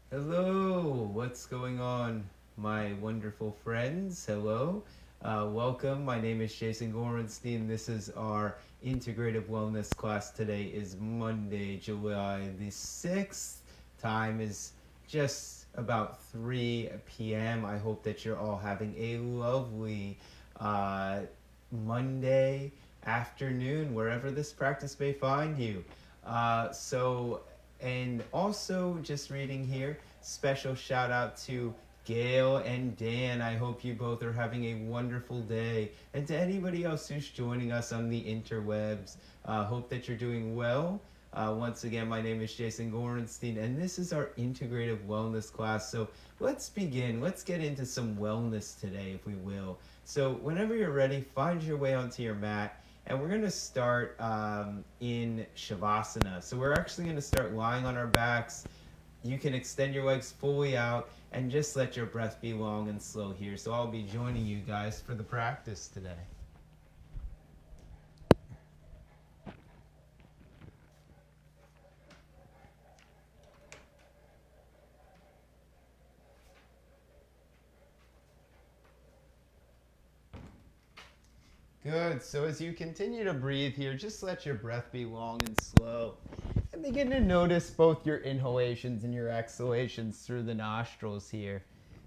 Hello, what's going on, my wonderful friends? Hello, welcome. My name is Jason Gorenstein. This is our integrative wellness class. Today is Monday, July the 6th. Time is just about 3 p.m. I hope that you're all having a lovely uh, Monday afternoon, wherever this practice may find you. And also just reading here, special shout out to Gail and Dan. I hope you both are having a wonderful day. And to anybody else who's joining us on the interwebs, hope that you're doing well. Once again, my name is Jason Gorenstein, and this is our integrative wellness class. So let's begin. Let's get into some wellness today, if we will. So, whenever you're ready, find your way onto your mat, and we're going to start in Shavasana. So, we're actually going to start lying on our backs. You can extend your legs fully out and just let your breath be long and slow here. So, I'll be joining you guys for the practice today. Good. So as you continue to breathe here, just let your breath be long and slow. And begin to notice both your inhalations and your exhalations through the nostrils here.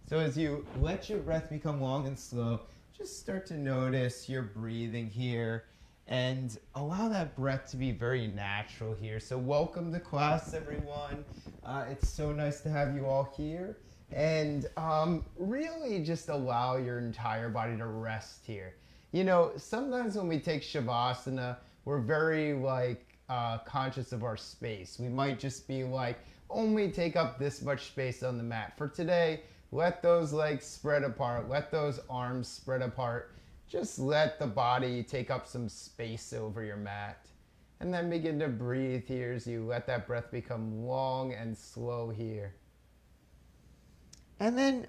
So as you let your breath become long and slow, just start to notice your breathing here and allow that breath to be very natural here. So welcome to class, everyone. It's so nice to have you all here. And really just allow your entire body to rest here. You know, sometimes when we take Shavasana, we're very conscious of our space. We might just be like, only take up this much space on the mat. For today, let those legs spread apart, let those arms spread apart. Just let the body take up some space over your mat. And then begin to breathe here as you let that breath become long and slow here. And then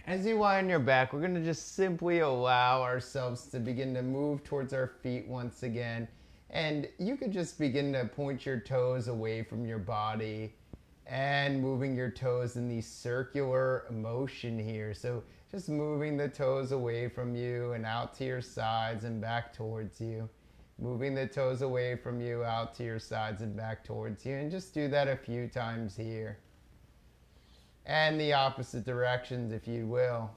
as you lie on your back, we're going to just simply allow ourselves to begin to move towards our feet once again. And you could just begin to point your toes away from your body and moving your toes in the circular motion here. So just moving the toes away from you and out to your sides and back towards you. Moving the toes away from you, out to your sides and back towards you. And just do that a few times here. And the opposite directions, if you will.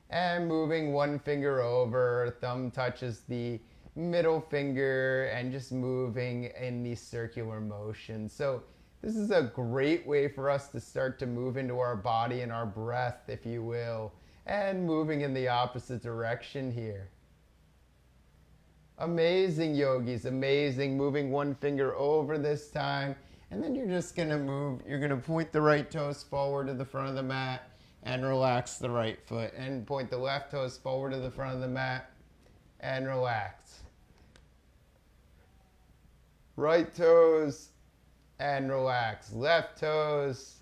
And moving one finger over, thumb touches the middle finger, and just moving in the circular motion. So this is a great way for us to start to move into our body and our breath, if you will, and moving in the opposite direction here. Amazing, yogis, amazing. Moving one finger over this time. And then you're just going to move. You're going to point the right toes forward to the front of the mat and relax the right foot. And point the left toes forward to the front of the mat and relax. Right toes and relax. Left toes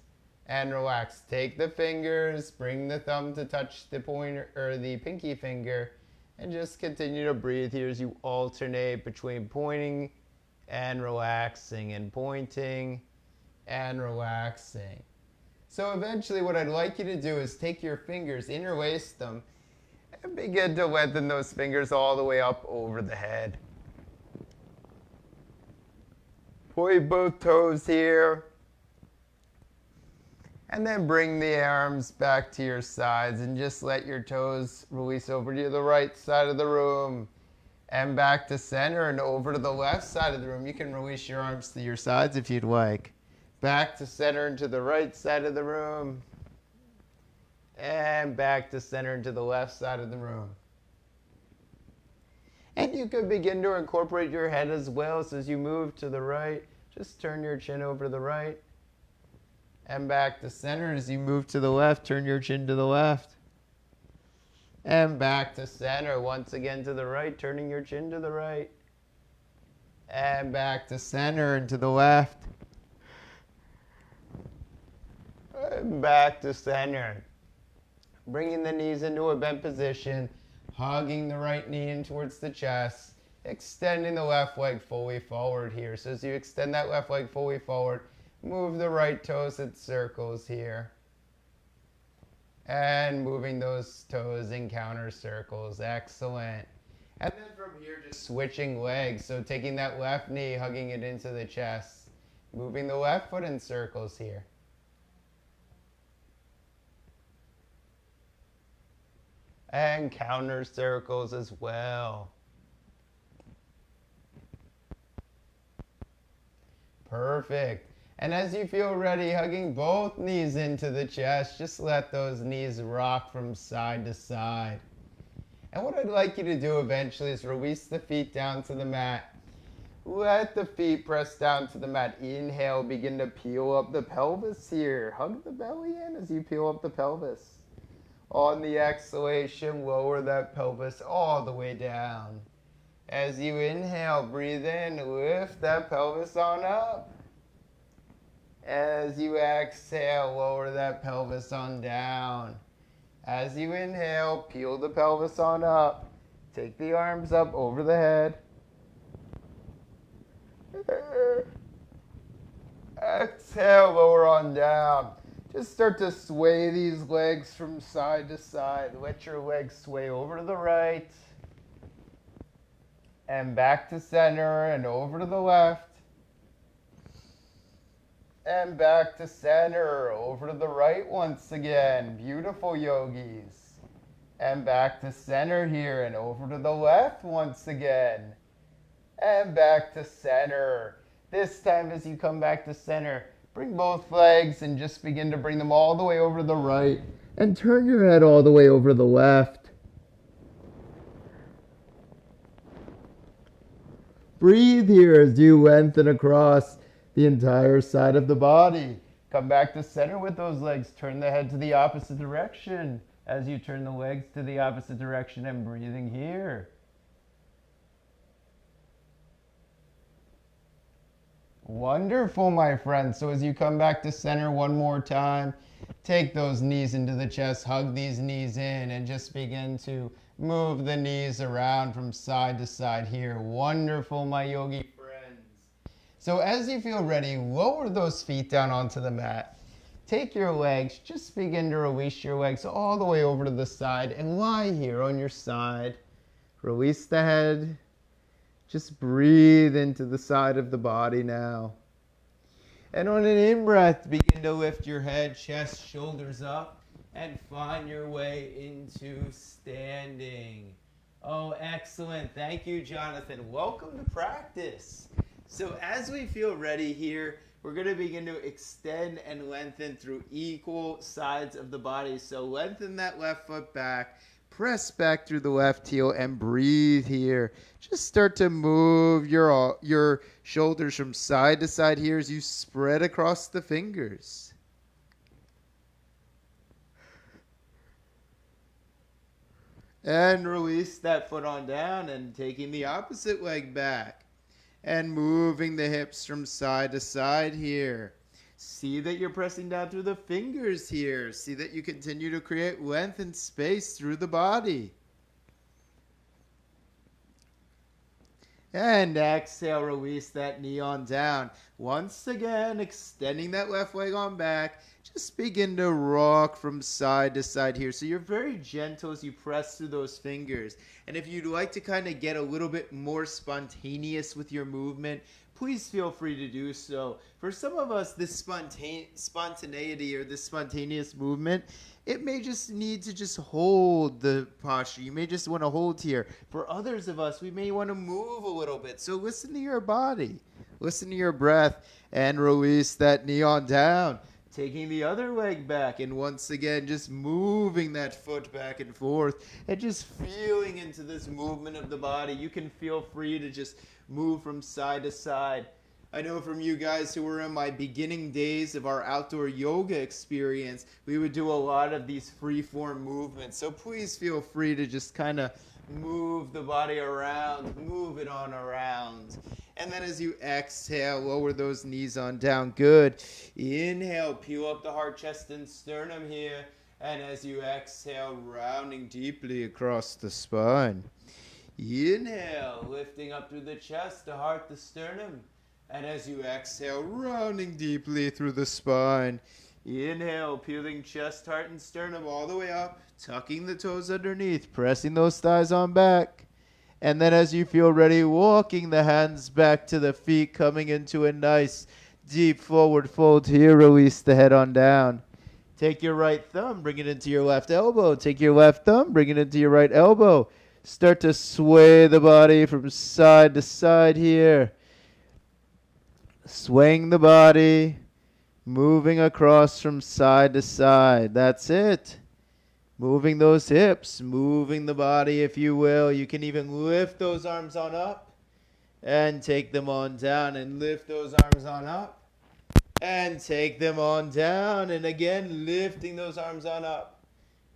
and relax. Take the fingers, bring the thumb to touch the pointer or the pinky finger. And just continue to breathe here as you alternate between pointing and relaxing and pointing and relaxing. So eventually what I'd like you to do is take your fingers, interlace them, and begin to lengthen those fingers all the way up over the head. Point both toes here. And then bring the arms back to your sides and just let your toes release over to the right side of the room and back to center and over to the left side of the room. You can release your arms to your sides if you'd like. Back to center and to the right side of the room and back to center and to the left side of the room. And you could begin to incorporate your head as well. So as you move to the right, just turn your chin over to the right. And back to center. As you move to the left, turn your chin to the left. And back to center. Once again to the right, turning your chin to the right. And back to center and to the left. And back to center. Bringing the knees into a bent position. Hugging the right knee in towards the chest. extending the left leg fully forward here. So as you extend that left leg fully forward, move the right toes in circles here. And moving those toes in counter circles. Excellent. And then from here, just switching legs. So taking that left knee, hugging it into the chest. Moving the left foot in circles here. And counter circles as well. Perfect. And as you feel ready, hugging both knees into the chest, just let those knees rock from side to side. And what I'd like you to do eventually is release the feet down to the mat. Let the feet press down to the mat. Inhale, begin to peel up the pelvis here. Hug the belly in as you peel up the pelvis. On the exhalation, lower that pelvis all the way down. As you inhale, breathe in, lift that pelvis on up. As you exhale, lower that pelvis on down. As you inhale, peel the pelvis on up. Take the arms up over the head. Exhale, lower on down. Just start to sway these legs from side to side. Let your legs sway over to the right and back to center and over to the left and back to center, over to the right once again. Beautiful, yogis. And back to center here and over to the left once again and back to center. This time as you come back to center, bring both legs and just begin to bring them all the way over to the right and turn your head all the way over to the left. Breathe here as you lengthen across the entire side of the body. Come back to center with those legs. Turn the head to the opposite direction as you turn the legs to the opposite direction and breathing here. Wonderful, my friends. So as you come back to center one more time, take those knees into the chest, hug these knees in, and just begin to move the knees around from side to side here. Wonderful, my yogi friends. So as you feel ready, lower those feet down onto the mat. Take your legs, just begin to release your legs all the way over to the side and lie here on your side. Release the head. Just breathe into the side of the body now. And on an in-breath, begin to lift your head, chest, shoulders up, and find your way into standing. Oh, excellent. Thank you, Jonathan. Welcome to practice. So as we feel ready here, we're going to begin to extend and lengthen through equal sides of the body. So lengthen that left foot back. Press back through the left heel and breathe here. Just start to move your shoulders from side to side here as you spread across the fingers. And release that foot on down and taking the opposite leg back. And moving the hips from side to side here. See that you're pressing down through the fingers here. See that you continue to create length and space through the body. And exhale, release that knee on down. Once again, extending that left leg on back. Just begin to rock from side to side here. So you're very gentle as you press through those fingers. And if you'd like to kind of get a little bit more spontaneous with your movement, please feel free to do so. For some of us, this spontaneity or this spontaneous movement, it may just need to just hold the posture. You may just want to hold here. For others of us, we may want to move a little bit. So listen to your body. Listen to your breath and release that knee on down. Taking the other leg back and once again just moving that foot back and forth and just feeling into this movement of the body. You can feel free to just move from side to side. I know from you guys who were in my beginning days of our outdoor yoga experience, we would do a lot of these free-form movements. So please feel free to just kind of move the body around, move it on around. And then as you exhale, lower those knees on down. Good. Inhale, peel up the heart, chest, and sternum here. And as you exhale, rounding deeply across the spine. Inhale, lifting up through the chest, the heart, the sternum. And as you exhale, rounding deeply through the spine. Inhale, peeling chest, heart, and sternum all the way up, tucking the toes underneath, pressing those thighs on back. And then as you feel ready, walking the hands back to the feet, coming into a nice deep forward fold here. Release the head on down. Take your right thumb, bring it into your left elbow. Take your left thumb, bring it into your right elbow. Start to sway the body from side to side here. Swaying the body, moving across from side to side. That's it. Moving those hips, moving the body, if you will. You can even lift those arms on up and take them on down, and lift those arms on up and take them on down. And again, lifting those arms on up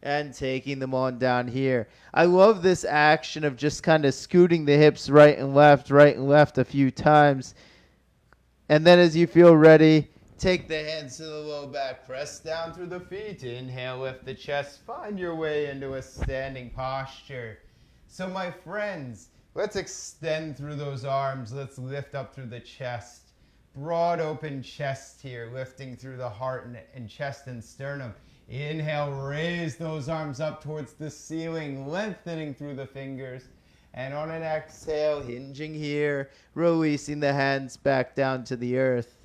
and taking them on down here. I love this action of just kind of scooting the hips right and left a few times. And then as you feel ready, take the hands to the low back. Press down through the feet. Inhale, lift the chest. Find your way into a standing posture. So my friends, let's extend through those arms. Let's lift up through the chest. Broad open chest here, lifting through the heart and chest and sternum. Inhale, raise those arms up towards the ceiling, lengthening through the fingers. And on an exhale, hinging here, releasing the hands back down to the earth.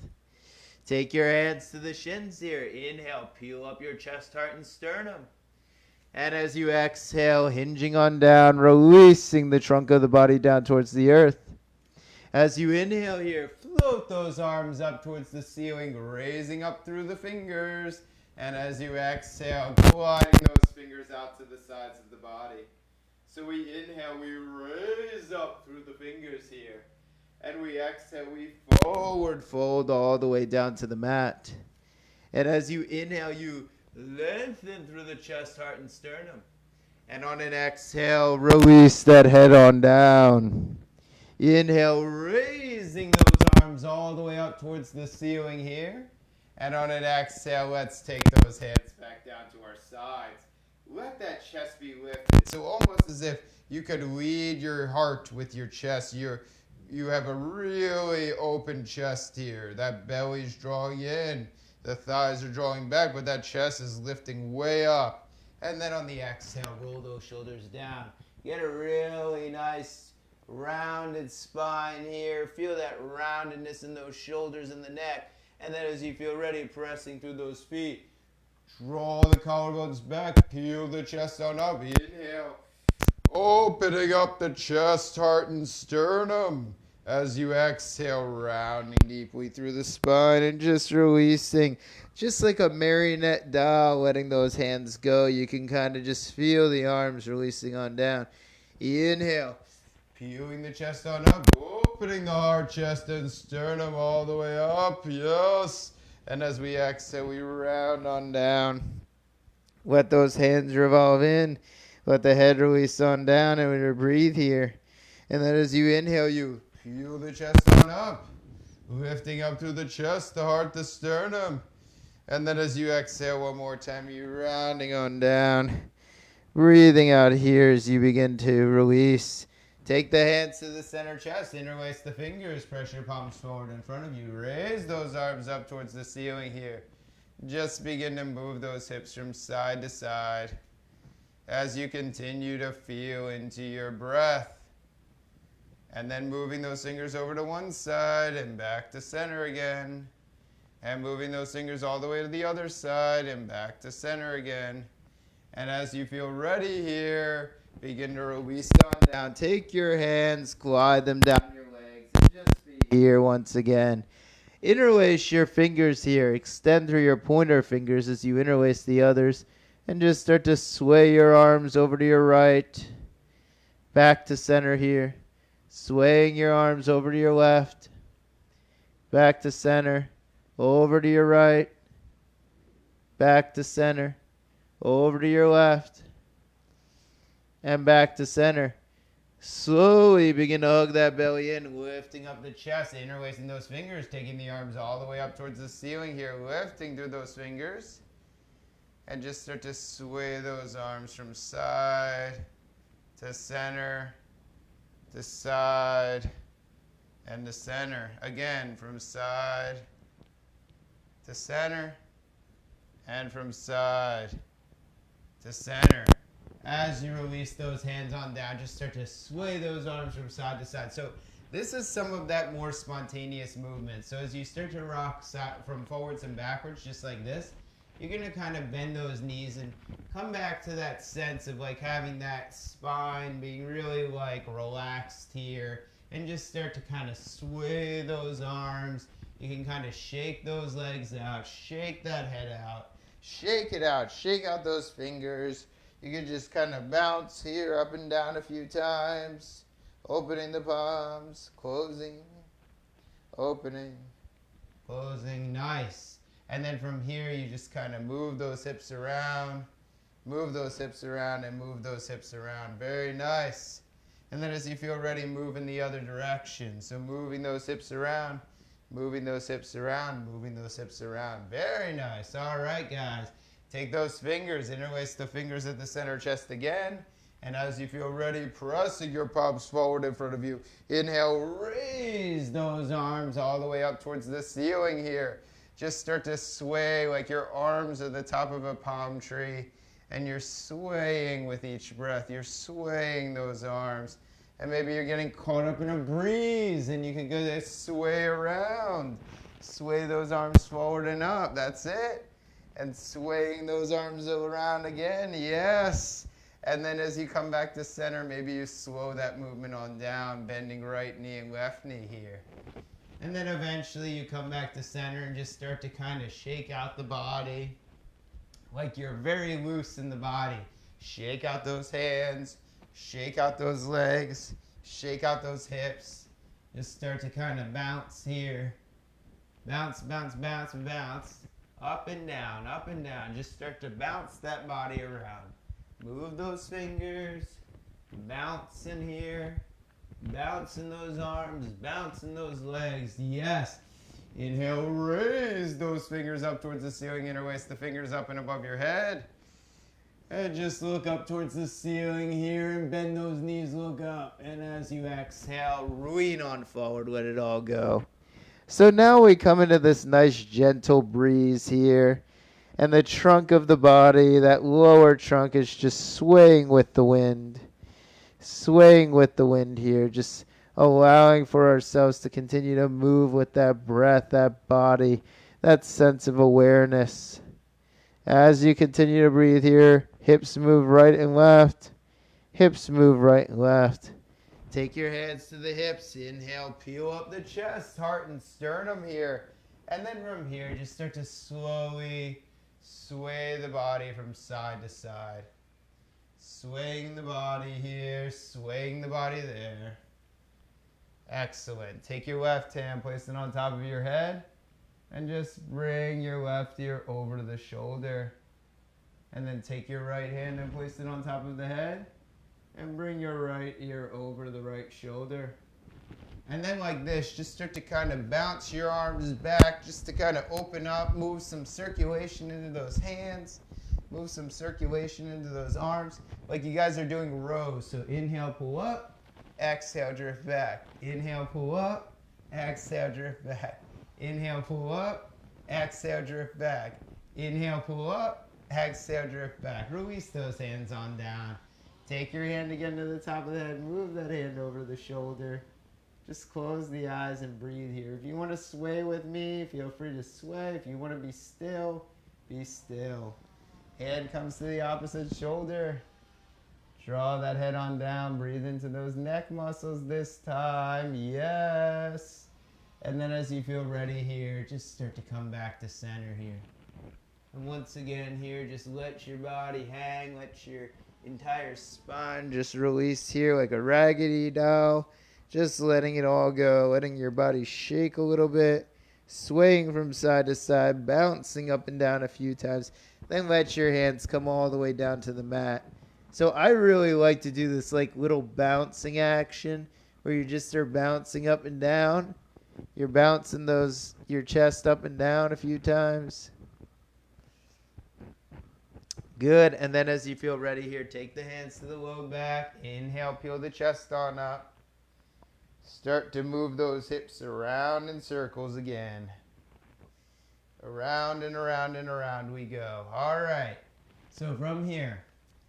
Take your hands to the shins here. Inhale, peel up your chest, heart, and sternum. And as you exhale, hinging on down, releasing the trunk of the body down towards the earth. As you inhale here, float those arms up towards the ceiling, raising up through the fingers. And as you exhale, gliding those fingers out to the sides of the body. So we inhale, we raise up through the fingers here. And we exhale, we forward fold all the way down to the mat. And as you inhale, you lengthen through the chest, heart, and sternum. And on an exhale, release that head on down. Inhale, raising those arms all the way up towards the ceiling here. And on an exhale, let's take those hands back down to our sides. Let that chest be lifted. So almost as if you could lead your heart with your chest. You have a really open chest here. That belly's drawing in. The thighs are drawing back, but that chest is lifting way up. And then on the exhale, roll those shoulders down. Get a really nice rounded spine here. Feel that roundedness in those shoulders and the neck. And then as you feel ready, pressing through those feet. Draw the collarbones back. Peel the chest on up. Inhale. Opening up the chest, heart, and sternum. As you exhale, rounding deeply through the spine and just releasing. Just like a marionette doll, letting those hands go. You can kind of just feel the arms releasing on down. Inhale. Peeling the chest on up. Opening the heart, chest, and sternum all the way up. Yes. And as we exhale, we round on down. Let those hands revolve in. Let the head release on down, and we breathe here. And then as you inhale, you peel the chest on up. Lifting up through the chest, the heart, the sternum. And then as you exhale one more time, you rounding on down. Breathing out here as you begin to release. Take the hands to the center chest, interlace the fingers, press your palms forward in front of you. Raise those arms up towards the ceiling here. Just begin to move those hips from side to side as you continue to feel into your breath. And then moving those fingers over to one side and back to center again. And moving those fingers all the way to the other side and back to center again. And as you feel ready here, begin to release on down. Take your hands, glide them down your legs, and just be here once again. Interlace your fingers here. Extend through your pointer fingers as you interlace the others. And just start to sway your arms over to your right. Back to center here. Swaying your arms over to your left. Back to center. Over to your right. Back to center. Over to your left. And back to center. Slowly begin to hug that belly in, lifting up the chest, interlacing those fingers, taking the arms all the way up towards the ceiling here, lifting through those fingers. And just start to sway those arms from side to center to side, and to center. Again, from side to center, and from side to center. As you release those hands on down, just start to sway those arms from side to side. So this is some of that more spontaneous movement. So as you start to rock from forwards and backwards, just like this, you're going to kind of bend those knees and come back to that sense of like having that spine being really like relaxed here, and just start to kind of sway those arms. You can kind of shake those legs out, shake that head out, shake it out, shake out those fingers. You can just kind of bounce here up and down a few times, opening the palms, closing, opening, closing. Nice. And then from here, you just kind of move those hips around, move those hips around, and move those hips around. Very nice. And then as you feel ready, move in the other direction. So moving those hips around, moving those hips around, moving those hips around. Very nice. All right, guys. Take those fingers, interlace the fingers at the center chest again. And as you feel ready, pressing your palms forward in front of you. Inhale, raise those arms all the way up towards the ceiling here. Just start to sway like your arms are the top of a palm tree, and you're swaying with each breath. You're swaying those arms, and maybe you're getting caught up in a breeze, and you can go to sway around. Sway those arms forward and up. That's it. And swaying those arms around again. Yes. And then as you come back to center, maybe you slow that movement on down, bending right knee and left knee here. And then eventually you come back to center and just start to kind of shake out the body like you're very loose in the body. Shake out those hands, shake out those legs, shake out those hips. Just start to kind of bounce here. Bounce, bounce, bounce, bounce. Up and down, up and down. Just start to bounce that body around. Move those fingers. Bounce in here. Bouncing those arms, bouncing those legs. Yes. Inhale, raise those fingers up towards the ceiling. Interlace the fingers up and above your head. And just look up towards the ceiling here and bend those knees, look up. And as you exhale, lean on forward, let it all go. So now we come into this nice gentle breeze here. And the trunk of the body, that lower trunk, is just swaying with the wind. Swaying with the wind here, just allowing for ourselves to continue to move with that breath, that body, that sense of awareness. As you continue to breathe here, hips move right and left. Hips move right and left. Take your hands to the hips. Inhale, peel up the chest, heart, and sternum here. And then from here, just start to slowly sway the body from side to side. Swaying the body here, swaying the body there. Excellent. Take your left hand, place it on top of your head, and just bring your left ear over to the shoulder. And then take your right hand and place it on top of the head, and bring your right ear over to the right shoulder. And then like this, just start to kind of bounce your arms back, just to kind of open up, move some circulation into those hands. Move some circulation into those arms, like you guys are doing rows. So inhale, pull up, exhale, drift back. Inhale, pull up, exhale, drift back. Inhale, pull up, exhale, drift back. Inhale, pull up, exhale, drift back. Release those hands on down. Take your hand again to the top of the head, move that hand over the shoulder. Just close the eyes and breathe here. If you want to sway with me, feel free to sway. If you want to be still, be still. Head comes to the opposite shoulder. Draw that head on down. Breathe into those neck muscles this time. Yes. And then as you feel ready here, just start to come back to center here. And once again here, just let your body hang. Let your entire spine just release here like a raggedy doll. Just letting it all go. Letting your body shake a little bit. Swaying from side to side. Bouncing up and down a few times. Then let your hands come all the way down to the mat. So I really like to do this like little bouncing action where you just are bouncing up and down. You're bouncing your chest up and down a few times. Good. And then as you feel ready here, take the hands to the low back. Inhale, peel the chest on up. Start to move those hips around in circles again. Around and around and around we go. All right. So from here,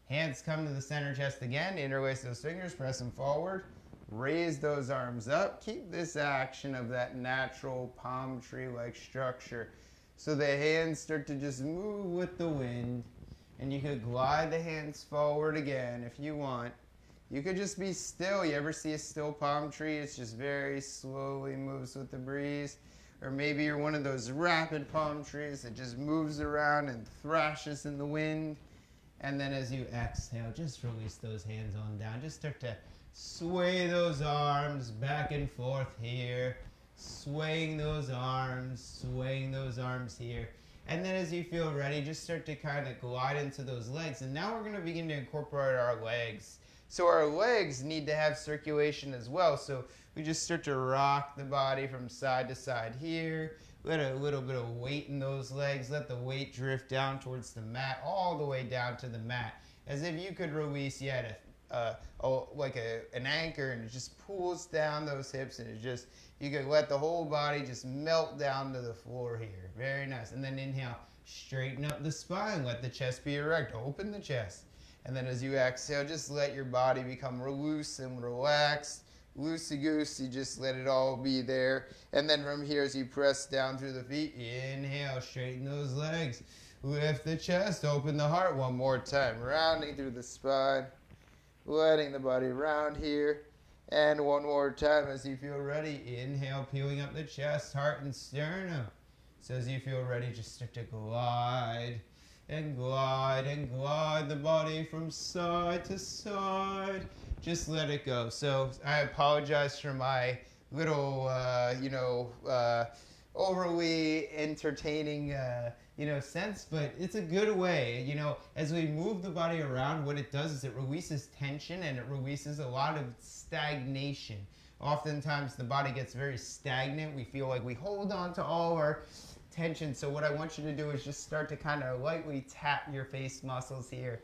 hands come to the center chest again. Interlace those fingers, press them forward. Raise those arms up. Keep this action of that natural palm tree-like structure. So the hands start to just move with the wind. And you could glide the hands forward again if you want. You could just be still. You ever see a still palm tree? It's just very slowly moves with the breeze. Or maybe you're one of those rapid palm trees that just moves around and thrashes in the wind. And then as you exhale, just release those hands on down. Just start to sway those arms back and forth here. Swaying those arms here. And then as you feel ready, just start to kind of glide into those legs. And now we're going to begin to incorporate our legs. So our legs need to have circulation as well. So we just start to rock the body from side to side here. Let a little bit of weight in those legs. Let the weight drift down towards the mat, all the way down to the mat. As if you could release, you had an anchor, and it just pulls down those hips, and you could let the whole body just melt down to the floor here. Very nice. And then inhale, straighten up the spine. Let the chest be erect. Open the chest. And then as you exhale, just let your body become loose and relaxed. Loosey-goosey, just let it all be there. And then from here, as you press down through the feet, inhale, straighten those legs. Lift the chest, open the heart one more time. Rounding through the spine, letting the body round here. And one more time as you feel ready. Inhale, peeling up the chest, heart, and sternum. So as you feel ready, just start to glide and glide and glide the body from side to side. Just let it go. So I apologize for my little, overly entertaining, sense, but it's a good way. As we move the body around, what it does is it releases tension and it releases a lot of stagnation. Oftentimes the body gets very stagnant. We feel like we hold on to all of our tension. So what I want you to do is just start to kind of lightly tap your face muscles here.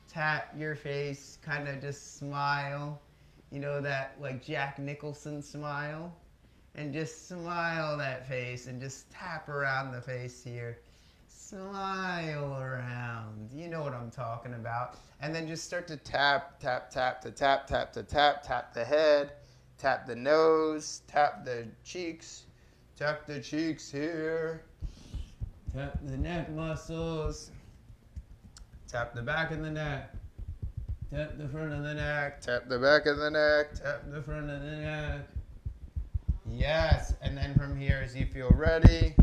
Tap your face, kind of just smile. That like Jack Nicholson smile. And just smile that face and just tap around the face here. Smile around. You know what I'm talking about. And then just start to tap, tap, tap, to tap, tap, to tap, tap the head, tap the nose, tap the cheeks. Tap the cheeks here. Tap the neck muscles. Tap the back of the neck. Tap the front of the neck. Tap the back of the neck. Tap the front of the neck. Yes. And then from here, as you feel ready,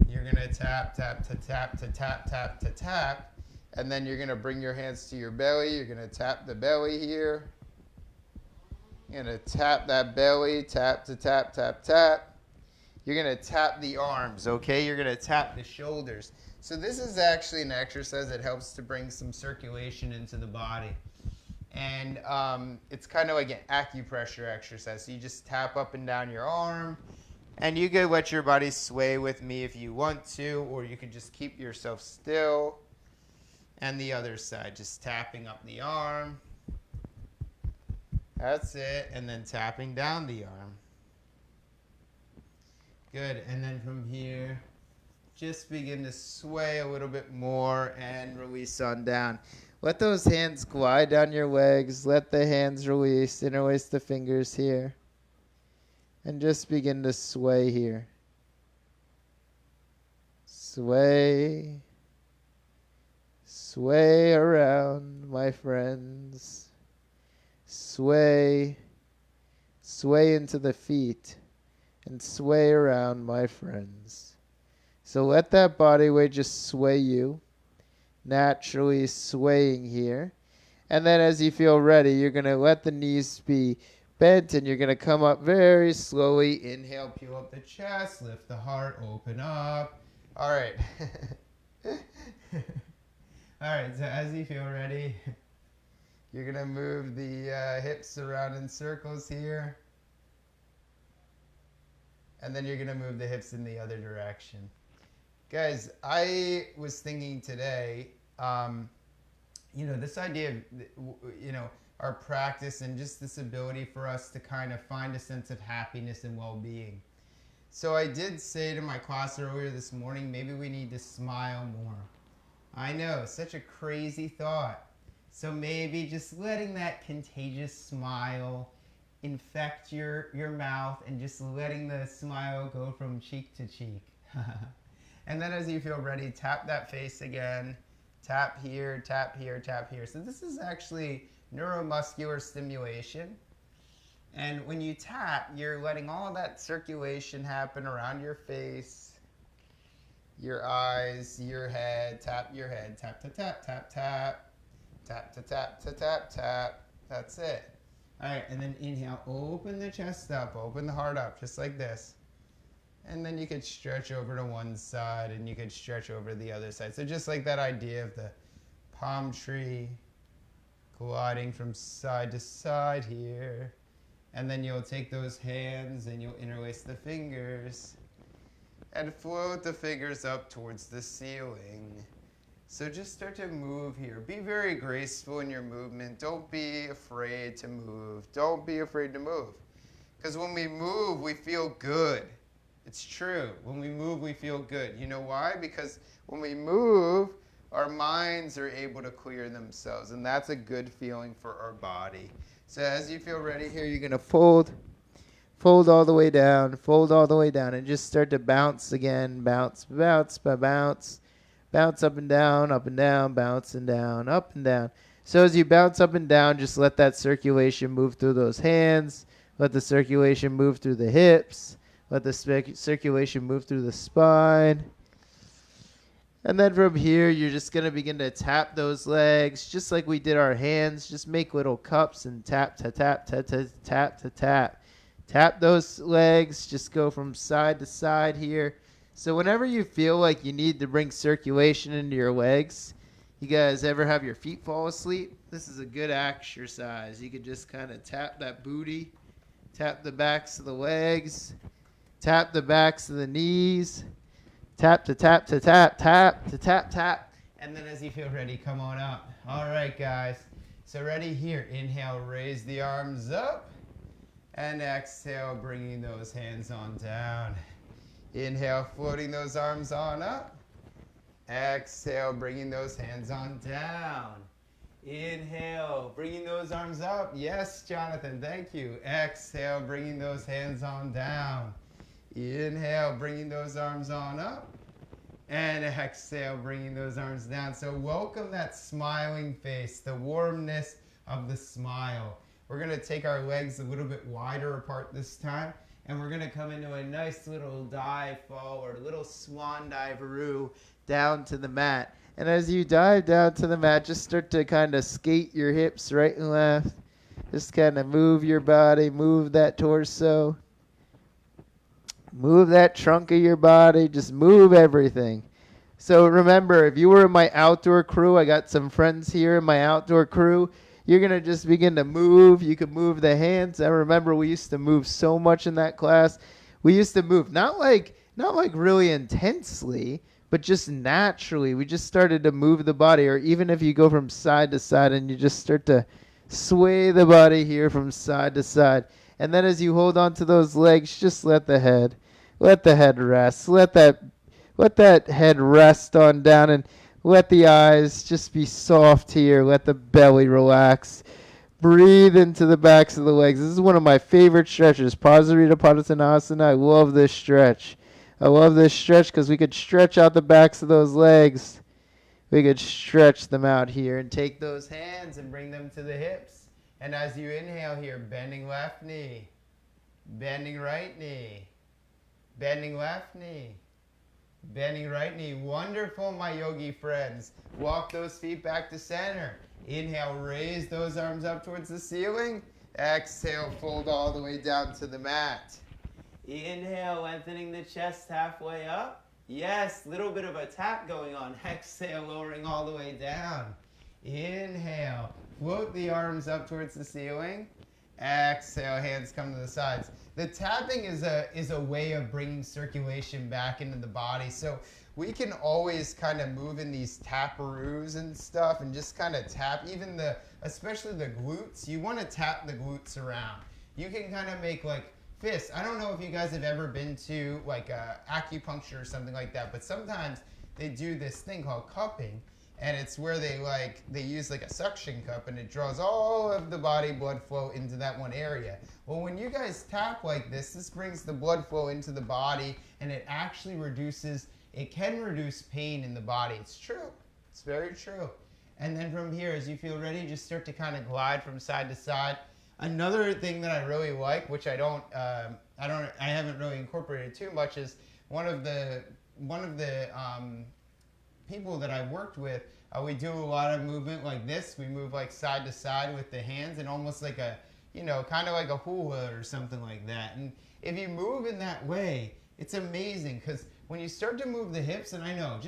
you're going to tap, tap, to tap, to tap, tap, to tap. And then you're going to bring your hands to your belly. You're going to tap the belly here. You're going to tap that belly, tap to tap, tap, tap. You're going to tap the arms, okay? You're going to tap the shoulders. So this is actually an exercise that helps to bring some circulation into the body. And it's kind of like an acupressure exercise. So you just tap up and down your arm. And you could let your body sway with me if you want to, or you could just keep yourself still. And the other side, just tapping up the arm. That's it. And then tapping down the arm. Good. And then from here, just begin to sway a little bit more and release on down. Let those hands glide down your legs. Let the hands release. Interlace the fingers here. And just begin to sway here. Sway. Sway around, my friends. Sway. Sway into the feet. And sway around, my friends. So let that body weight just sway you. Naturally swaying here. And then as you feel ready, you're going to let the knees be bent and you're going to come up very slowly. Inhale, peel up the chest, lift the heart, open up. All right. All right, so as you feel ready, you're going to move the hips around in circles here. And then you're going to move the hips in the other direction. Guys, I was thinking today, this idea of, our practice and just this ability for us to kind of find a sense of happiness and well-being. So I did say to my class earlier this morning, maybe we need to smile more. I know, such a crazy thought. So maybe just letting that contagious smile infect your mouth and just letting the smile go from cheek to cheek. And then as you feel ready, tap that face again. Tap here, tap here, tap here. So this is actually neuromuscular stimulation. And when you tap, you're letting all of that circulation happen around your face, your eyes, your head. Tap your head. Tap to tap, tap, tap. Tap to tap to tap, tap. That's it. All right, and then inhale. Open the chest up. Open the heart up, just like this. And then you could stretch over to one side and you could stretch over to the other side. So just like that idea of the palm tree gliding from side to side here. And then you'll take those hands and you'll interlace the fingers and float the fingers up towards the ceiling. So just start to move here. Be very graceful in your movement. Don't be afraid to move. Don't be afraid to move. Because when we move, we feel good. It's true. When we move, we feel good. You know why? Because when we move, our minds are able to clear themselves. And that's a good feeling for our body. So as you feel ready here, you're going to fold all the way down, fold all the way down, and just start to bounce again. Bounce, bounce, bounce. Bounce up and down, bounce and down, up and down. So as you bounce up and down, just let that circulation move through those hands. Let the circulation move through the hips. Let the circulation move through the spine. And then from here, you're just going to begin to tap those legs, just like we did our hands. Just make little cups and tap, tap, tap, tap, tap, tap, tap, tap. Tap those legs. Just go from side to side here. So whenever you feel like you need to bring circulation into your legs, you guys ever have your feet fall asleep? This is a good exercise. You could just kind of tap that booty, tap the backs of the legs, tap the backs of the knees, tap to tap to tap, tap to tap, tap. And then as you feel ready, come on up. All right, guys. So ready here. Inhale, raise the arms up. And exhale, bringing those hands on down. Inhale, floating those arms on up. Exhale, bringing those hands on down. Inhale, bringing those arms up. Yes, Jonathan, thank you. Exhale, bringing those hands on down. Inhale, bringing those arms on up. And exhale, bringing those arms down. So welcome that smiling face, the warmness of the smile. We're going to take our legs a little bit wider apart this time. And we're going to come into a nice little dive forward, a little swan dive-a-roo down to the mat. And as you dive down to the mat, just start to kind of skate your hips right and left. Just kind of move your body, move that torso. Move that trunk of your body. Just move everything. So remember, if you were in my outdoor crew, I got some friends here in my outdoor crew. You're going to just begin to move. You can move the hands. I remember we used to move so much in that class. We used to move, not like really intensely, but just naturally. We just started to move the body, or even if you go from side to side and you just start to sway the body here from side to side. And then as you hold on to those legs, just let the head rest. Let that head rest on down, and let the eyes just be soft here. Let the belly relax. Breathe into the backs of the legs. This is one of my favorite stretches. Prasarita Padottanasana. I love this stretch. I love this stretch because we could stretch out the backs of those legs. We could stretch them out here and take those hands and bring them to the hips. And as you inhale here, bending left knee, bending right knee, bending left knee, bending right knee. Wonderful, my yogi friends. Walk those feet back to center. Inhale, raise those arms up towards the ceiling. Exhale, fold all the way down to the mat. Inhale, lengthening the chest halfway up. Yes, little bit of a tap going on. Exhale, lowering all the way down. Inhale, float the arms up towards the ceiling. Exhale, hands come to the sides. The tapping is a way of bringing circulation back into the body. So we can always kind of move in these taparoos and stuff and just kind of tap, even especially the glutes. You want to tap the glutes around. You can kind of make like fists. I don't know if you guys have ever been to like acupuncture or something like that, but sometimes they do this thing called cupping, and it's where they use like a suction cup, and it draws all of the body blood flow into that one area. Well, when you guys tap like this brings the blood flow into the body, and it actually can reduce pain in the body. It's true. It's very true. And then from here, as you feel ready, just start to kind of glide from side to side. Another thing that I really like, which I haven't really incorporated too much, is one of the people that I worked with, we do a lot of movement like this. We move like side to side with the hands, and almost like kind of like a hula or something like that. And if you move in that way, it's amazing, because when you start to move the hips, and I know,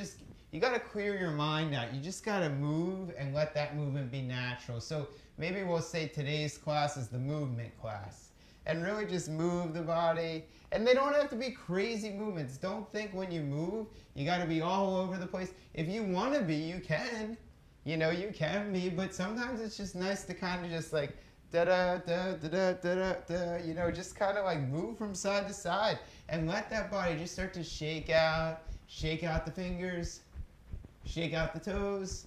you got to clear your mind out. You just got to move and let that movement be natural. So maybe we'll say today's class is the movement class, and really just move the body. And they don't have to be crazy movements. Don't think when you move, you got to be all over the place. If you want to be, you can. You can be, but sometimes it's just nice to kind of just like da-da, da-da, da-da, da, just kind of like move from side to side and let that body just start to shake out the fingers, shake out the toes,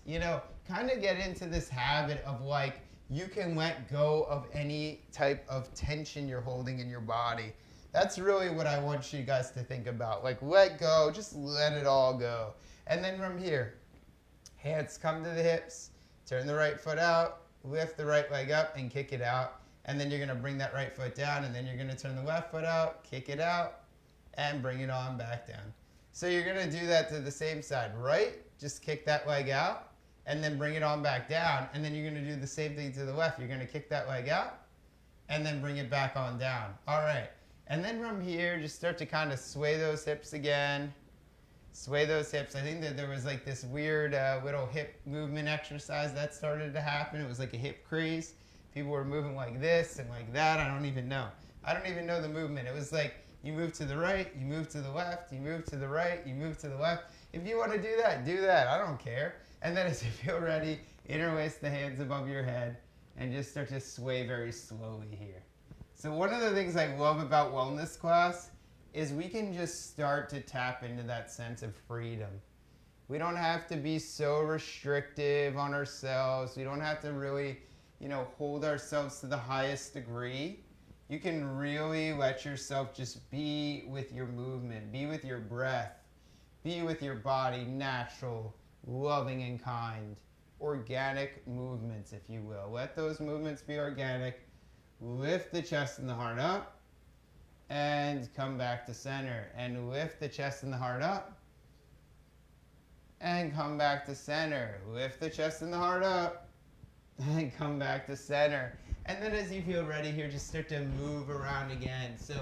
kind of get into this habit of like, you can let go of any type of tension you're holding in your body. That's really what I want you guys to think about. Like, let go, just let it all go. And then from here, hands come to the hips, turn the right foot out, lift the right leg up and kick it out. And then you're going to bring that right foot down, and then you're going to turn the left foot out, kick it out, and bring it on back down. So you're going to do that to the same side. Right, just kick that leg out, and then bring it on back down. And then you're going to do the same thing to the left. You're going to kick that leg out, and then bring it back on down. All right. And then from here, just start to kind of sway those hips again. Sway those hips. I think that there was like this weird little hip movement exercise that started to happen. It was like a hip craze. People were moving like this and like that. I don't even know. I don't even know the movement. It was like you move to the right, you move to the left, you move to the right, you move to the left. If you want to do that, do that. I don't care. And then as you feel ready, interlace the hands above your head and just start to sway very slowly here. So one of the things I love about wellness class is we can just start to tap into that sense of freedom. We don't have to be so restrictive on ourselves. We don't have to really, hold ourselves to the highest degree. You can really let yourself just be with your movement, be with your breath, be with your body, natural, loving and kind, organic movements, if you will. Let those movements be organic. Lift the chest and the heart up, and come back to center. And lift the chest and the heart up, and come back to center. Lift the chest and the heart up, and come back to center. And then as you feel ready here, just start to move around again. So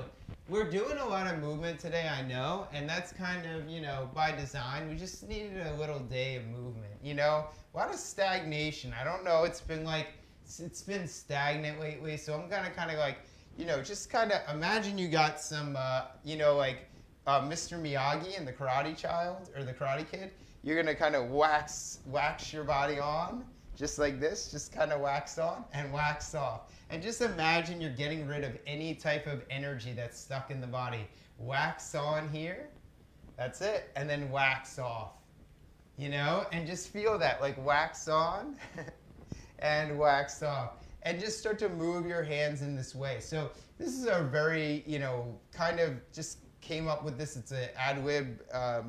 we're doing a lot of movement today, I know, and that's kind of, by design. We just needed a little day of movement, a lot of stagnation. I don't know, it's been stagnant lately, so I'm gonna kind of like, just kind of imagine you got some, Mr. Miyagi in the Karate Child or the Karate Kid. You're gonna kind of wax your body on, just like this, just kind of wax on and wax off. And just imagine you're getting rid of any type of energy that's stuck in the body. Wax on here, that's it, and then wax off, and just feel that, like wax on and wax off. And just start to move your hands in this way. So this is a very, kind of just came up with this. It's an ad-lib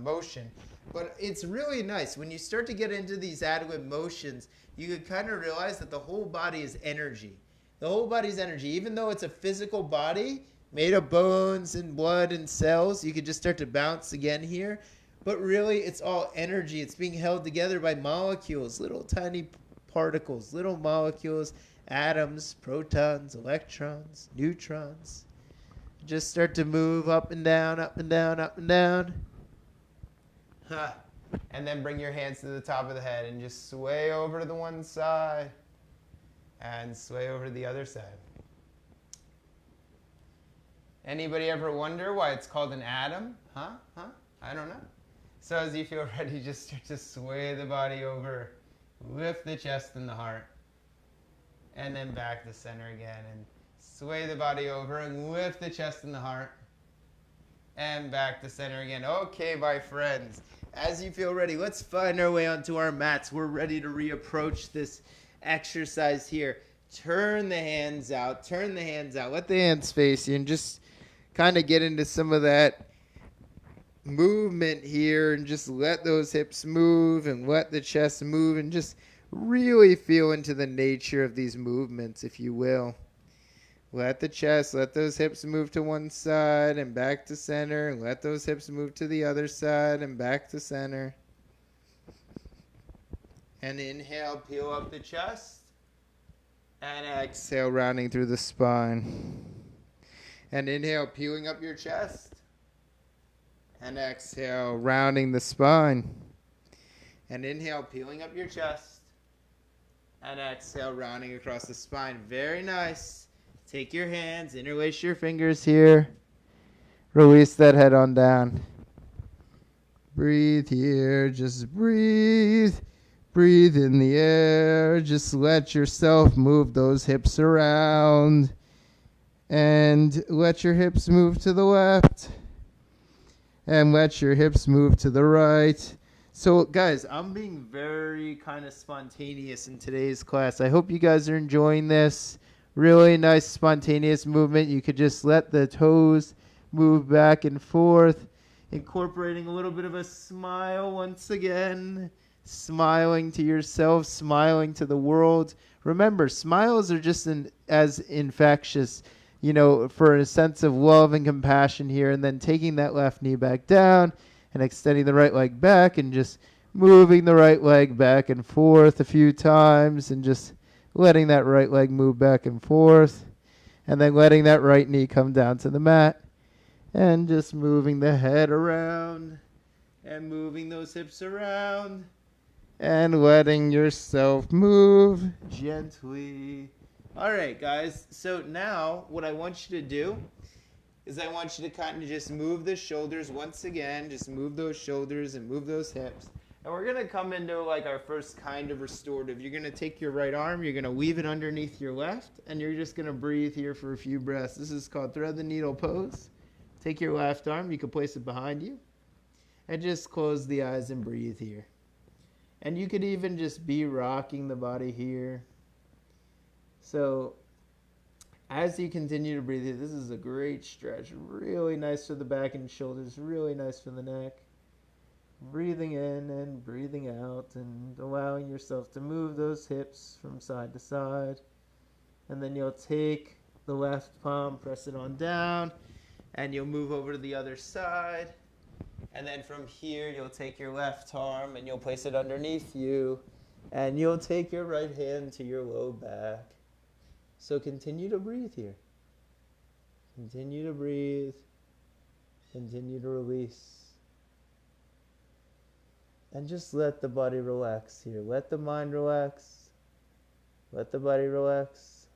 motion. But it's really nice. When you start to get into these ad-lib motions, you can kind of realize that the whole body is energy. The whole body's energy. Even though it's a physical body made of bones and blood and cells, you can just start to bounce again here. But really, it's all energy. It's being held together by molecules, little tiny particles, little molecules, atoms, protons, electrons, neutrons. Just start to move up and down, up and down, up and down. And then bring your hands to the top of the head and just sway over to the one side and sway over to the other side. Anybody ever wonder why it's called an atom? Huh? I don't know. So as you feel ready, just start to sway the body over. Lift the chest and the heart. And then back to center again. And sway the body over and lift the chest and the heart. And back to center again. Okay, my friends. As you feel ready, let's find our way onto our mats. We're ready to reapproach this exercise here. Turn the hands out. Turn the hands out. Let the hands face you and just kind of get into some of that movement here and just let those hips move and let the chest move and just really feel into the nature of these movements, if you will. Let the chest, let those hips move to one side and back to center, and let those hips move to the other side and back to center. And inhale, peel up the chest, and exhale, rounding through the spine. And inhale, peeling up your chest. And exhale, rounding the spine. And inhale, peeling up your chest. And exhale, rounding across the spine. Very nice. Take your hands, interlace your fingers here. Release that head on down. Breathe here, just breathe. Breathe in the air. Just let yourself move those hips around. And let your hips move to the left. And let your hips move to the right. So, guys, I'm being very kind of spontaneous in today's class. I hope you guys are enjoying this. Really nice spontaneous movement. You could just let the toes move back and forth, incorporating a little bit of a smile once again. Smiling to yourself, smiling to the world. Remember, smiles are just as infectious, for a sense of love and compassion here, and then taking that left knee back down and extending the right leg back and just moving the right leg back and forth a few times and just letting that right leg move back and forth, and then letting that right knee come down to the mat and just moving the head around and moving those hips around and letting yourself move gently. All right, guys, so now what I want you to do is I want you to kind of just move the shoulders once again. Just move those shoulders and move those hips. And we're going to come into like our first kind of restorative. You're going to take your right arm, you're going to weave it underneath your left, and you're just going to breathe here for a few breaths. This is called thread the needle pose. Take your left arm, you can place it behind you, and just close the eyes and breathe here. And you could even just be rocking the body here. So as you continue to breathe here, this is a great stretch. Really nice for the back and shoulders, really nice for the neck. Breathing in and breathing out and allowing yourself to move those hips from side to side. And then you'll take the left palm, press it on down, and you'll move over to the other side. And then from here, you'll take your left arm and you'll place it underneath you. And you'll take your right hand to your low back. So continue to breathe here. Continue to breathe. Continue to release. And just let the body relax here. Let the mind relax. Let the body relax.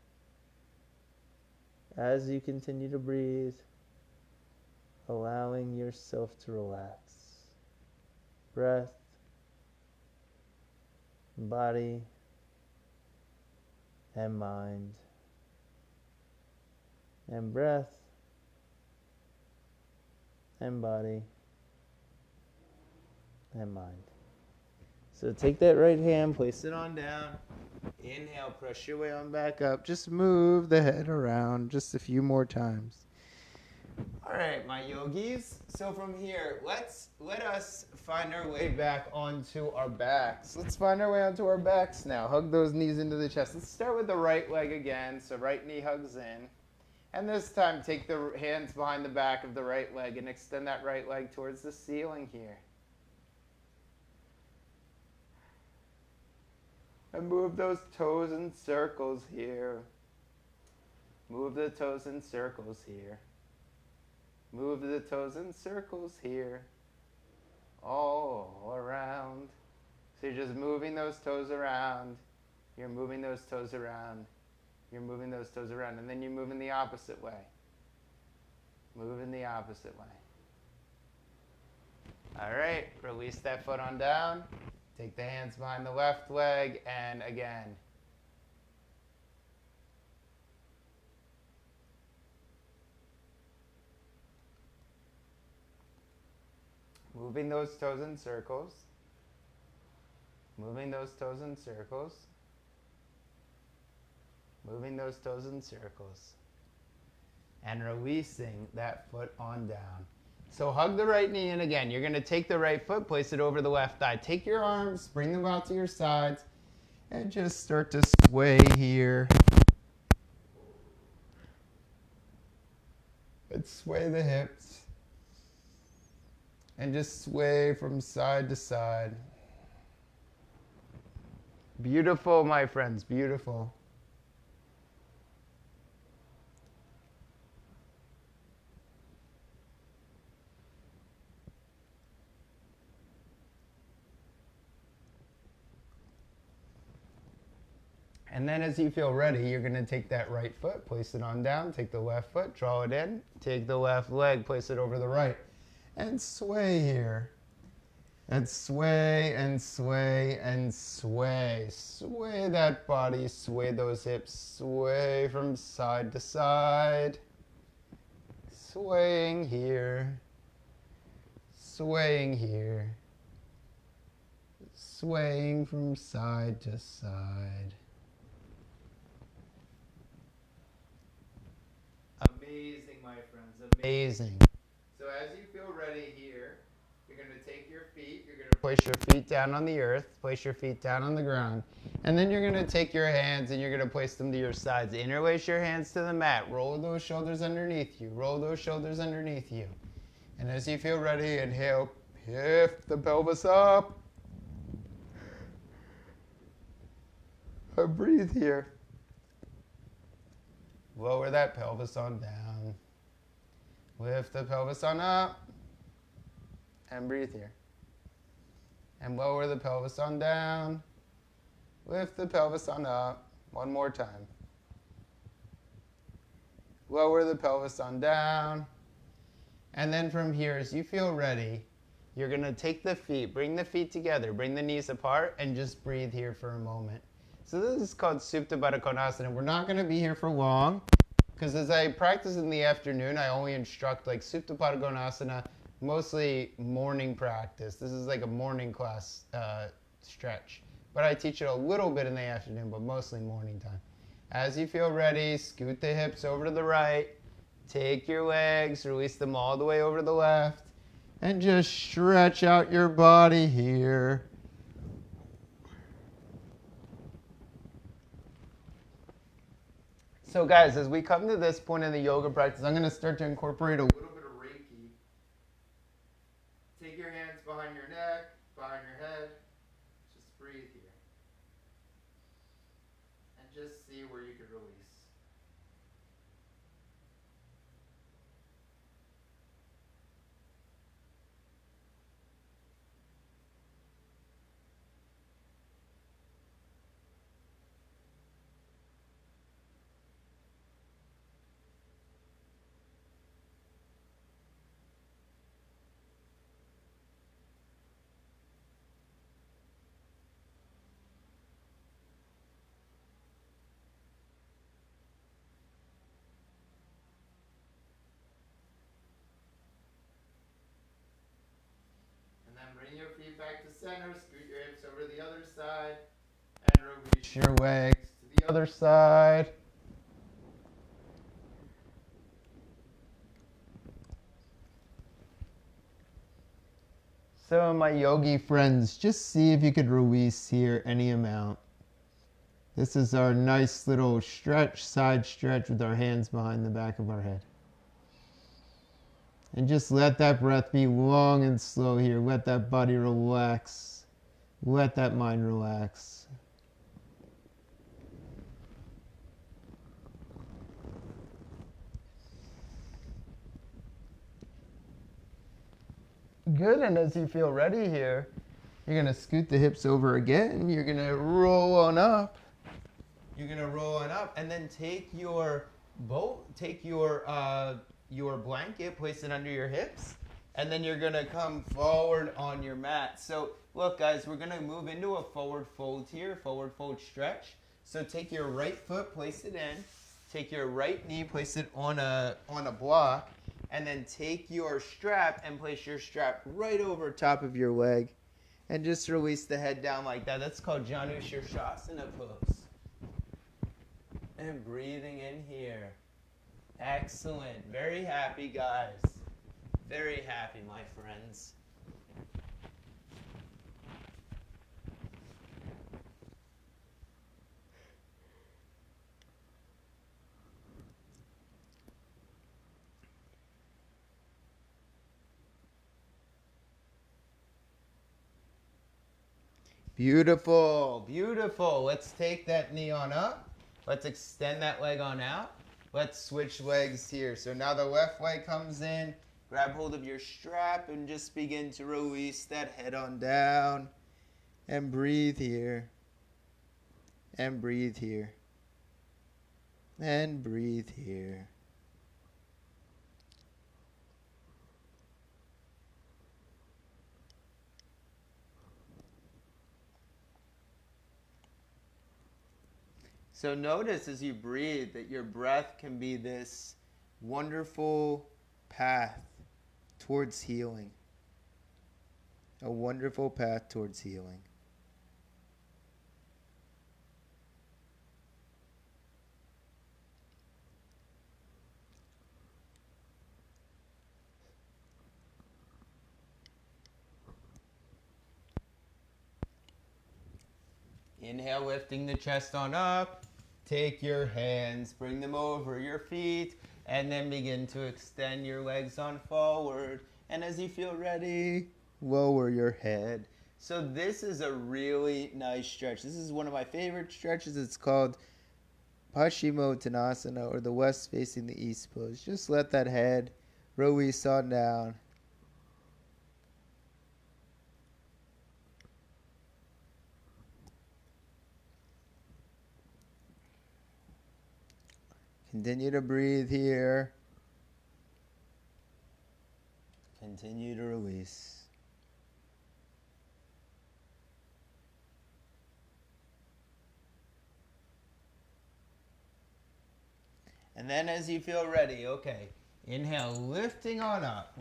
As you continue to breathe, allowing yourself to relax. Breath, body, and mind. And breath, and body, and mind. So take that right hand, place it on down. Inhale, press your way on back up. Just move the head around just a few more times. All right, my yogis. So from here, let us find our way back onto our backs. Let's find our way onto our backs now. Hug those knees into the chest. Let's start with the right leg again. So right knee hugs in. And this time, take the hands behind the back of the right leg and extend that right leg towards the ceiling here. And move those toes in circles here. Move the toes in circles here. Move the toes in circles here. All around. So you're just moving those toes around. You're moving those toes around. You're moving those toes around. And then you move in the opposite way. Move in the opposite way. All right, release that foot on down. Take the hands behind the left leg, and again. Moving those toes in circles. Moving those toes in circles. Moving those toes in circles. And releasing that foot on down. So hug the right knee in again. You're going to take the right foot, place it over the left thigh. Take your arms, bring them out to your sides, and just start to sway here. And sway the hips. And just sway from side to side. Beautiful, my friends, beautiful. And then as you feel ready, you're going to take that right foot, place it on down, take the left foot, draw it in, take the left leg, place it over the right, and sway here. And sway and sway and sway. Sway that body, sway those hips, sway from side to side. Swaying here. Swaying here. Swaying from side to side. Amazing, my friends, amazing. So as you feel ready here, you're going to take your feet, you're going to place your feet down on the earth, place your feet down on the ground, and then you're going to take your hands and you're going to place them to your sides. Interlace your hands to the mat, roll those shoulders underneath you, roll those shoulders underneath you. And as you feel ready, inhale, lift the pelvis up. Breathe here. Lower that pelvis on down. Lift the pelvis on up. And breathe here. And lower the pelvis on down. Lift the pelvis on up. One more time. Lower the pelvis on down. And then from here, as you feel ready, you're going to take the feet, bring the feet together, bring the knees apart, and just breathe here for a moment. So this is called Supta Baddha Konasana. We're not going to be here for long, because as I practice in the afternoon, I only instruct like Supta Baddha Konasana, mostly morning practice. This is like a morning class stretch. But I teach it a little bit in the afternoon, but mostly morning time. As you feel ready, scoot the hips over to the right. Take your legs, release them all the way over to the left. And just stretch out your body here. So guys, as we come to this point in the yoga practice, I'm going to start to incorporate a little bit of Reiki. Take your hands behind your neck, behind your head. Just breathe here. And just see where you could release. Bring your feet back to center, scoot your hips over to the other side, and release your legs to the other side. So my yogi friends, just see if you could release here any amount. This is our nice little stretch, side stretch with our hands behind the back of our head. And just let that breath be long and slow here. Let that body relax. Let that mind relax. Good, and as you feel ready here, you're going to scoot the hips over again. You're going to roll on up. You're going to roll on up, and then take your blanket, place it under your hips, And then you're going to come forward on your mat. So look, guys, we're going to move into a forward fold here, forward fold stretch. So take your right foot, place it in. Take your right knee, place it on a block. And then take your strap and place your strap right over top of your leg. And just release the head down like that. That's called Janu Shirshasana pose. And breathing in here. Excellent. Very happy, guys. Very happy, my friends. Beautiful, beautiful. Let's take that knee on up. Let's extend that leg on out. Let's switch legs here. So now the left leg comes in. Grab hold of your strap and just begin to release that head on down. And breathe here. And breathe here. And breathe here. So notice as you breathe that your breath can be this wonderful path towards healing. A wonderful path towards healing. Inhale, lifting the chest on up. Take your hands, bring them over your feet, and then begin to extend your legs on forward. And as you feel ready, lower your head. So this is a really nice stretch. This is one of my favorite stretches. It's called Paschimottanasana, or the west facing the east pose. Just let that head release on down. Continue to breathe here. Continue to release. And then as you feel ready, okay, inhale, lifting on up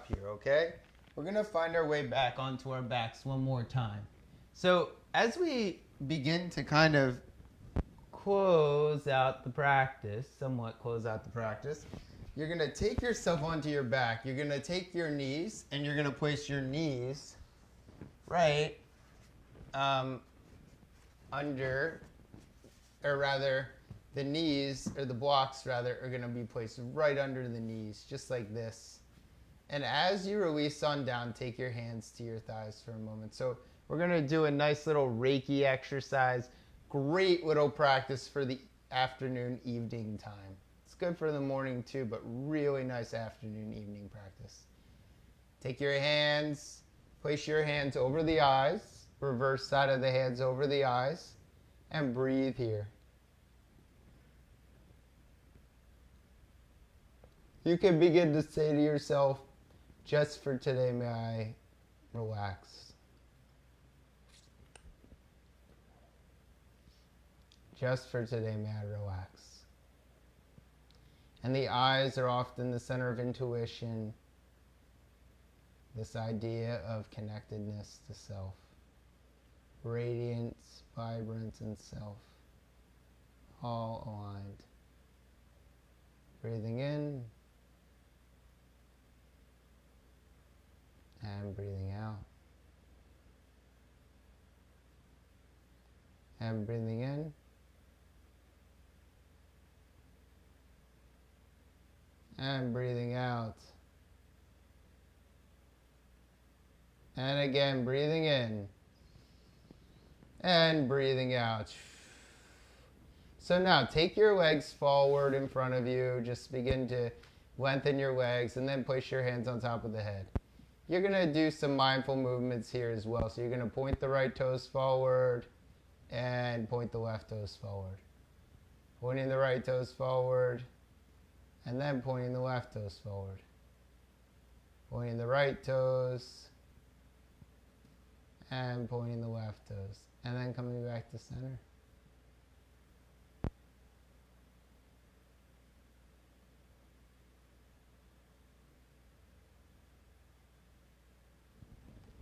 here, okay? We're going to find our way back onto our backs one more time. So as we begin to kind of somewhat close out the practice, you're going to take yourself onto your back. You're going to take your knees and you're going to place your knees right under, or rather, the knees, or the blocks rather, are going to be placed right under the knees, just like this. And as you release on down, take your hands to your thighs for a moment. So we're going to do a nice little Reiki exercise. Great little practice for the afternoon, evening time. It's good for the morning too, but really nice afternoon, evening practice. Take your hands, place your hands over the eyes, reverse side of the hands over the eyes, and breathe here. You can begin to say to yourself, just for today, may I relax. Just for today, may I relax. And the eyes are often the center of intuition, this idea of connectedness to self, radiance, vibrance, and self, all aligned. Breathing in and breathing out. And breathing in and breathing out. And again, breathing in and breathing out. So now take your legs forward in front of you. Just begin to lengthen your legs and then place your hands on top of the head. You're going to do some mindful movements here as well. So you're going to point the right toes forward and point the left toes forward. Pointing the right toes forward and then pointing the left toes forward. Pointing the right toes and pointing the left toes. And then coming back to center.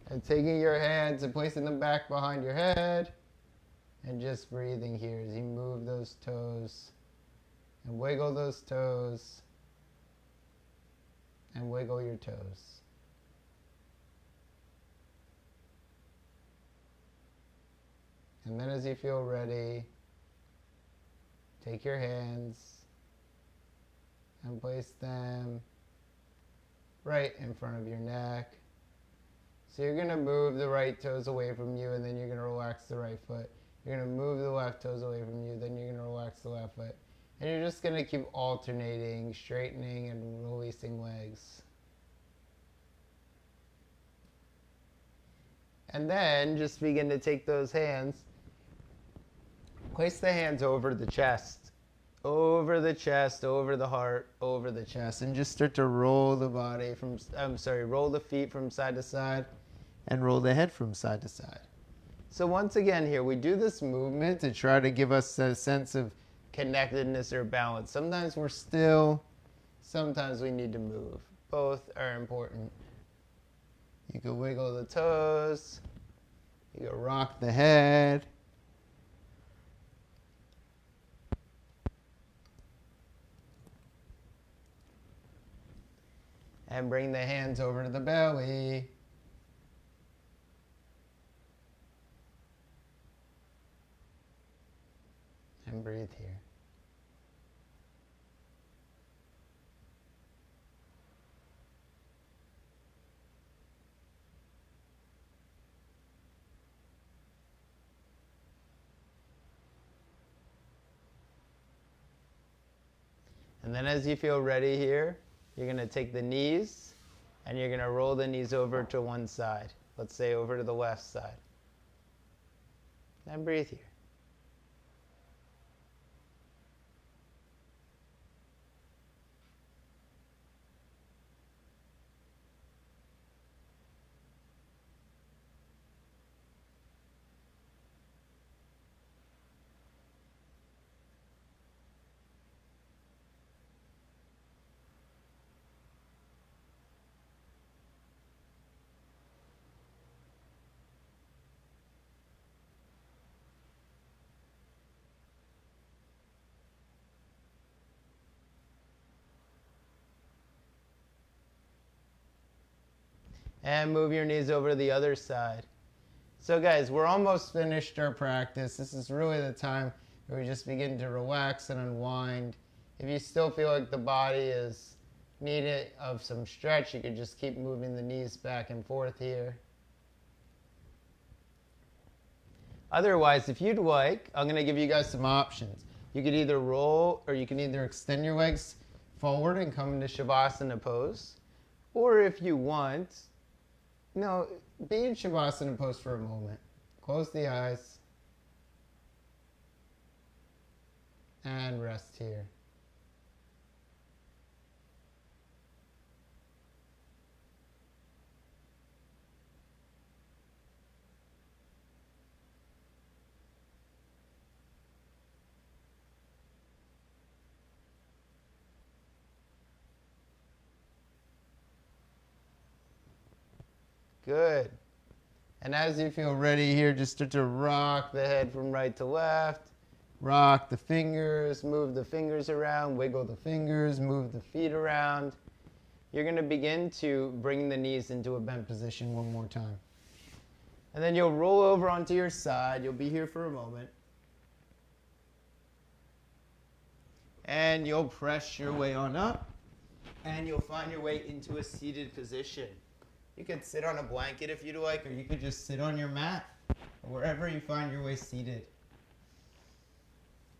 And taking your hands and placing them back behind your head. And just breathing here as you move those toes. And wiggle those toes. And wiggle your toes. And then as you feel ready, take your hands and place them right in front of your neck. So you're going to move the right toes away from you, and then you're going to relax the right foot. You're going to move the left toes away from you, then you're going to relax the left foot. And you're just going to keep alternating, straightening and releasing legs. And then just begin to take those hands, place the hands over the chest, over the heart, over the chest, and just start to roll the body roll the feet from side to side and roll the head from side to side. So once again here, we do this movement to try to give us a sense of connectedness or balance. Sometimes we're still, sometimes we need to move. Both are important. You can wiggle the toes, you can rock the head. And bring the hands over to the belly. And breathe here. And then as you feel ready here, you're going to take the knees and you're going to roll the knees over to one side. Let's say over to the left side. And breathe here. And move your knees over to the other side. So guys, we're almost finished our practice. This is really the time where we just begin to relax and unwind. If you still feel like the body is needed of some stretch, you could just keep moving the knees back and forth here. Otherwise, if you'd like, I'm going to give you guys some options. You could either roll, or you can either extend your legs forward and come into Shavasana pose. Or if you want, be in Shavasana pose for a moment. Close the eyes. And rest here. Good. And as you feel ready here, just start to rock the head from right to left. Rock the fingers, move the fingers around, wiggle the fingers, move the feet around. You're going to begin to bring the knees into a bent position one more time. And then you'll roll over onto your side. You'll be here for a moment. And you'll press your way on up. And you'll find your way into a seated position. You could sit on a blanket if you'd like, or you could just sit on your mat, or wherever you find your way seated.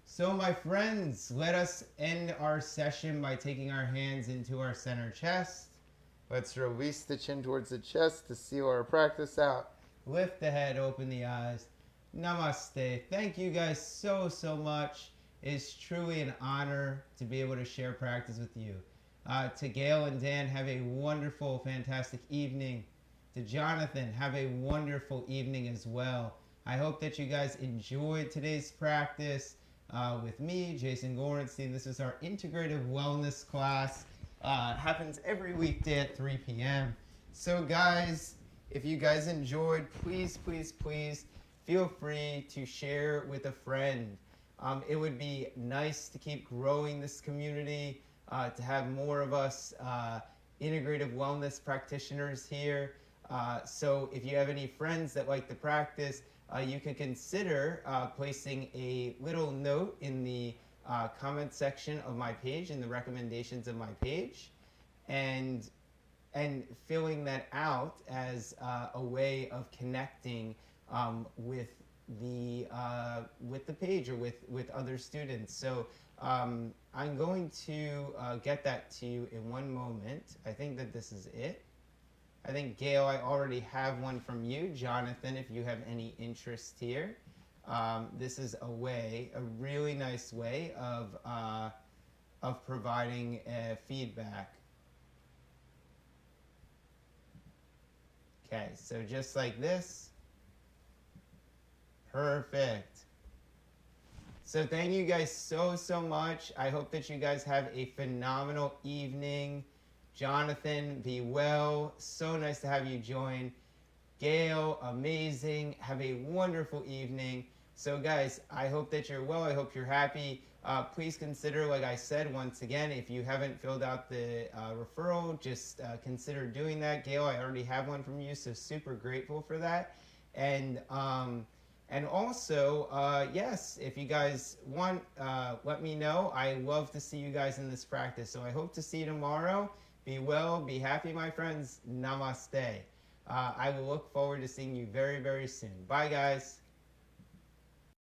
So my friends, let us end our session by taking our hands into our center chest. Let's release the chin towards the chest to seal our practice out. Lift the head, open the eyes. Namaste. Thank you guys so much. It's truly an honor to be able to share practice with you. To Gail and Dan, have a wonderful, fantastic evening. To Jonathan, have a wonderful evening as well. I hope that you guys enjoyed today's practice with me, Jason Gorenstein. This is our integrative wellness class. Happens every weekday at 3 p.m. So guys, if you guys enjoyed, please, please, please feel free to share with a friend. It would be nice to keep growing this community, to have more of us integrative wellness practitioners here. So if you have any friends that like the practice, you can consider placing a little note in the comment section of my page, in the recommendations of my page, and filling that out as a way of connecting with the page or with other students. So I'm going to get that to you in one moment. I think that this is it. I think, Gail, I already have one from you. Jonathan, if you have any interest here. This is a really nice way of providing feedback. Okay, so just like this. Perfect. So thank you guys so much. I hope that you guys have a phenomenal evening. Jonathan, be well. So nice to have you join. Gail, amazing. Have a wonderful evening. So guys, I hope that you're well. I hope you're happy. Please consider, like I said, once again, if you haven't filled out the referral, just consider doing that. Gail, I already have one from you, so super grateful for that. And also, yes, if you guys want, let me know. I love to see you guys in this practice. So I hope to see you tomorrow. Be well, be happy, my friends. Namaste. I will look forward to seeing you very, very soon. Bye, guys.